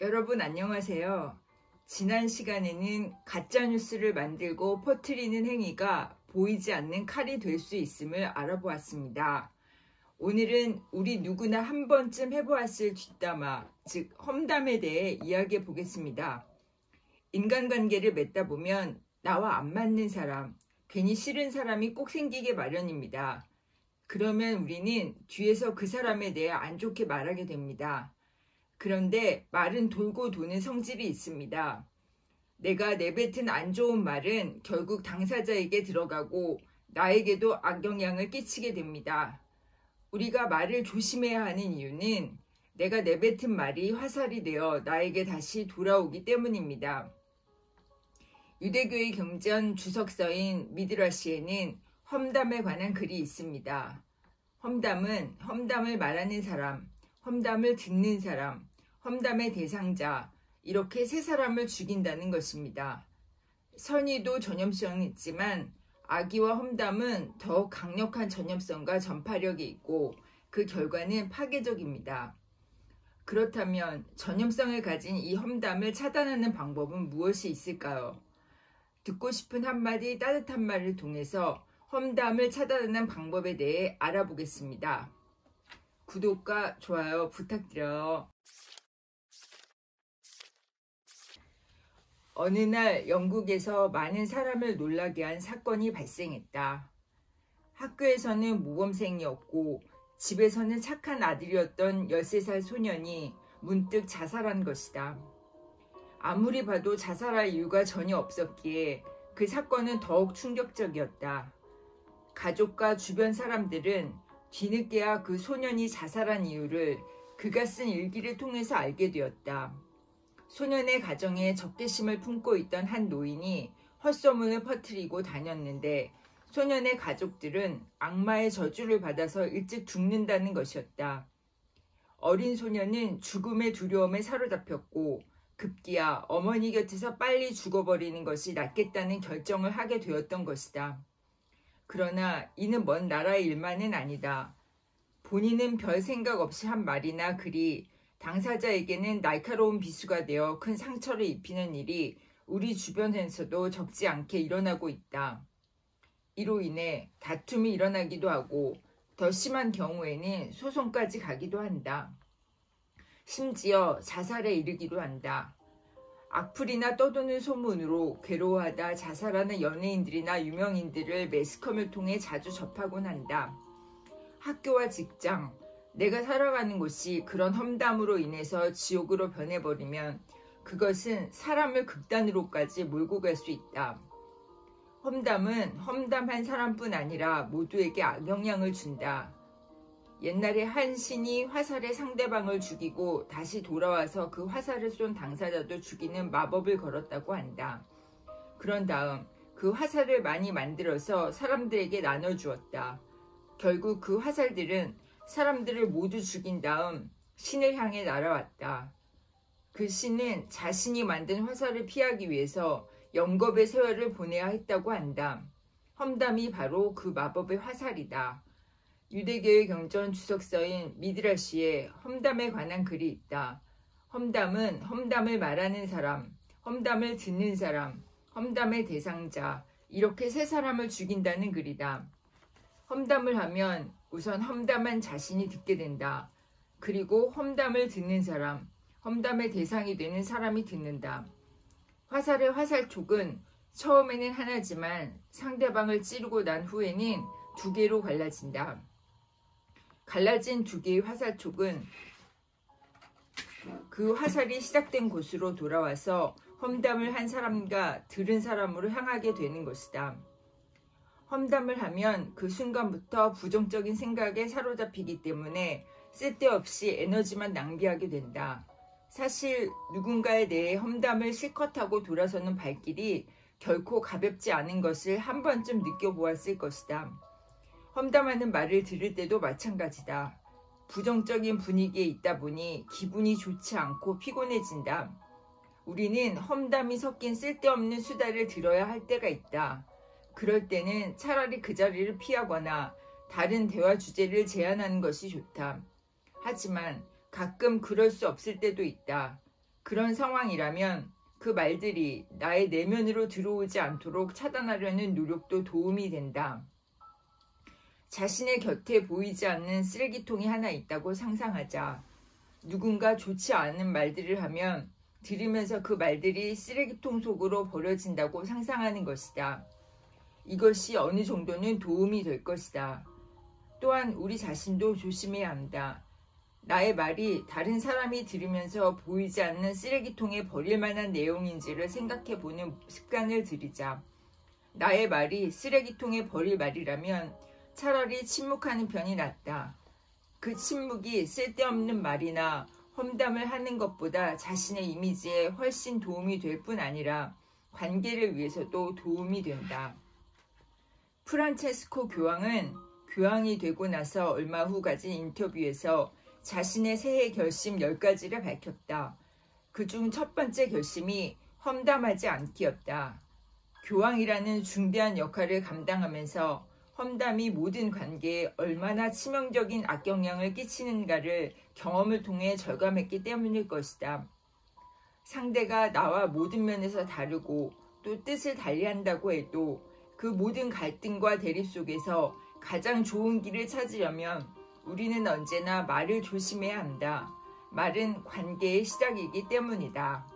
여러분 안녕하세요. 지난 시간에는 가짜뉴스를 만들고 퍼뜨리는 행위가 보이지 않는 칼이 될 수 있음을 알아보았습니다. 오늘은 우리 누구나 한 번쯤 해보았을 뒷담화, 즉 험담에 대해 이야기해 보겠습니다. 인간관계를 맺다 보면 나와 안 맞는 사람, 괜히 싫은 사람이 꼭 생기게 마련입니다. 그러면 우리는 뒤에서 그 사람에 대해 안 좋게 말하게 됩니다. 그런데 말은 돌고 도는 성질이 있습니다. 내가 내뱉은 안 좋은 말은 결국 당사자에게 들어가고 나에게도 악영향을 끼치게 됩니다. 우리가 말을 조심해야 하는 이유는 내가 내뱉은 말이 화살이 되어 나에게 다시 돌아오기 때문입니다. 유대교의 경전 주석서인 미드라시에는 험담에 관한 글이 있습니다. 험담은 험담을 말하는 사람, 험담을 듣는 사람, 험담의 대상자, 이렇게 세 사람을 죽인다는 것입니다. 선의도 전염성이 있지만 악의와 험담은 더욱 강력한 전염성과 전파력이 있고 그 결과는 파괴적입니다. 그렇다면 전염성을 가진 이 험담을 차단하는 방법은 무엇이 있을까요? 듣고 싶은 한마디 따뜻한 말을 통해서 험담을 차단하는 방법에 대해 알아보겠습니다. 구독과 좋아요 부탁드려요. 어느 날 영국에서 많은 사람을 놀라게 한 사건이 발생했다. 학교에서는 모범생이었고 집에서는 착한 아들이었던 13살 소년이 문득 자살한 것이다. 아무리 봐도 자살할 이유가 전혀 없었기에 그 사건은 더욱 충격적이었다. 가족과 주변 사람들은 뒤늦게야 그 소년이 자살한 이유를 그가 쓴 일기를 통해서 알게 되었다. 소년의 가정에 적개심을 품고 있던 한 노인이 헛소문을 퍼뜨리고 다녔는데 소년의 가족들은 악마의 저주를 받아서 일찍 죽는다는 것이었다. 어린 소년은 죽음의 두려움에 사로잡혔고 급기야 어머니 곁에서 빨리 죽어버리는 것이 낫겠다는 결정을 하게 되었던 것이다. 그러나 이는 먼 나라의 일만은 아니다. 본인은 별 생각 없이 한 말이나 글이 당사자에게는 날카로운 비수가 되어 큰 상처를 입히는 일이 우리 주변에서도 적지 않게 일어나고 있다. 이로 인해 다툼이 일어나기도 하고 더 심한 경우에는 소송까지 가기도 한다. 심지어 자살에 이르기도 한다. 악플이나 떠도는 소문으로 괴로워하다 자살하는 연예인들이나 유명인들을 매스컴을 통해 자주 접하곤 한다. 학교와 직장, 내가 살아가는 곳이 그런 험담으로 인해서 지옥으로 변해버리면 그것은 사람을 극단으로까지 몰고 갈 수 있다. 험담은 험담한 사람뿐 아니라 모두에게 악영향을 준다. 옛날에 한 신이 화살에 상대방을 죽이고 다시 돌아와서 그 화살을 쏜 당사자도 죽이는 마법을 걸었다고 한다. 그런 다음 그 화살을 많이 만들어서 사람들에게 나눠주었다. 결국 그 화살들은 사람들을 모두 죽인 다음 신을 향해 날아왔다. 그 신은 자신이 만든 화살을 피하기 위해서 영겁의 세월을 보내야 했다고 한다. 험담이 바로 그 마법의 화살이다. 유대교의 경전 주석서인 미드라시에 험담에 관한 글이 있다. 험담은 험담을 말하는 사람, 험담을 듣는 사람, 험담의 대상자, 이렇게 세 사람을 죽인다는 글이다. 험담을 하면 우선 험담한 자신이 듣게 된다. 그리고 험담을 듣는 사람, 험담의 대상이 되는 사람이 듣는다. 화살의 화살촉은 처음에는 하나지만 상대방을 찌르고 난 후에는 두 개로 갈라진다. 갈라진 두 개의 화살촉은 그 화살이 시작된 곳으로 돌아와서 험담을 한 사람과 들은 사람으로 향하게 되는 것이다. 험담을 하면 그 순간부터 부정적인 생각에 사로잡히기 때문에 쓸데없이 에너지만 낭비하게 된다. 사실 누군가에 대해 험담을 실컷 하고 돌아서는 발길이 결코 가볍지 않은 것을 한 번쯤 느껴보았을 것이다. 험담하는 말을 들을 때도 마찬가지다. 부정적인 분위기에 있다 보니 기분이 좋지 않고 피곤해진다. 우리는 험담이 섞인 쓸데없는 수다를 들어야 할 때가 있다. 그럴 때는 차라리 그 자리를 피하거나 다른 대화 주제를 제안하는 것이 좋다. 하지만 가끔 그럴 수 없을 때도 있다. 그런 상황이라면 그 말들이 나의 내면으로 들어오지 않도록 차단하려는 노력도 도움이 된다. 자신의 곁에 보이지 않는 쓰레기통이 하나 있다고 상상하자. 누군가 좋지 않은 말들을 하면 들으면서 그 말들이 쓰레기통 속으로 버려진다고 상상하는 것이다. 이것이 어느 정도는 도움이 될 것이다. 또한 우리 자신도 조심해야 한다. 나의 말이 다른 사람이 들으면서 보이지 않는 쓰레기통에 버릴 만한 내용인지를 생각해보는 습관을 들이자. 나의 말이 쓰레기통에 버릴 말이라면 차라리 침묵하는 편이 낫다. 그 침묵이 쓸데없는 말이나 험담을 하는 것보다 자신의 이미지에 훨씬 도움이 될 뿐 아니라 관계를 위해서도 도움이 된다. 프란체스코 교황은 교황이 되고 나서 얼마 후 가진 인터뷰에서 자신의 새해 결심 10가지를 밝혔다. 그중 첫 번째 결심이 험담하지 않기였다. 교황이라는 중대한 역할을 감당하면서 험담이 모든 관계에 얼마나 치명적인 악영향을 끼치는가를 경험을 통해 절감했기 때문일 것이다. 상대가 나와 모든 면에서 다르고 또 뜻을 달리한다고 해도 그 모든 갈등과 대립 속에서 가장 좋은 길을 찾으려면 우리는 언제나 말을 조심해야 한다. 말은 관계의 시작이기 때문이다.